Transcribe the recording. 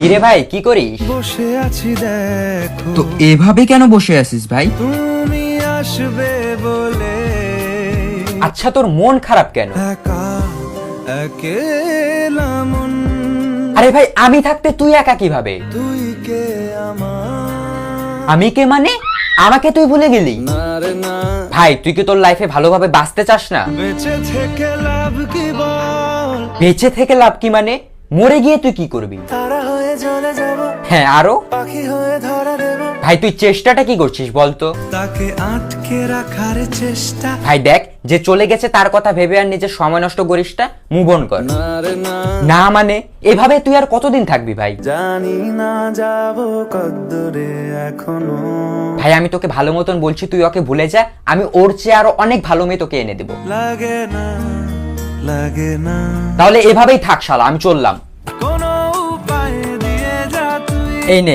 কিরে ভাই কি করিস? বসে আছি দেখো, তো এভাবে কেন বসে আছিস ভাই? তুমি আসবে বলে আচ্ছা তোর মন খারাপ কেন? একা একেলা মন, আরে ভাই আমি থাকতে তুই একা কিভাবে? তুই কে আমার আমি কে মানে? আমাকে তুই ভুলে গেলি? না রে না, ভাই তুই কি তোর লাইফে ভালোভাবে বাঁচতে চাস না? বেঁচে থেকে লাভ কি বল, বেঁচে থেকে লাভ কি মানে? মরে গিয়ে তুই কি করবি? তারা হয়ে জ্বলে যাব, হ্যাঁ আরো? পাখি হয়ে ধরা দেব, ভাই তুই চেষ্টাটা কি করছিস বলতো? তাকে আটকে রাখার চেষ্টা, ভাই দেখ যে চলে গেছে তার কথা ভেবে আর নিজের সময় নষ্ট করিস না, মুভ অন কর। না রে না, না মানে এভাবে তুই আর কতদিন থাকবি ভাই? জানি না যাব কদ্দূরে এখনো, ভাই আমি তোকে ভালো মতন বলছি তুই ওকে ভুলে যা, আমি ওর চেয়ে আরো অনেক ভালো মেয়ে তোকে এনে দেবো। লাগে না লাগে না, তাহলে এভাবেই থাক শালা, আমি চললাম। কোনো উপায় দিয়ে যা তুই, এই নে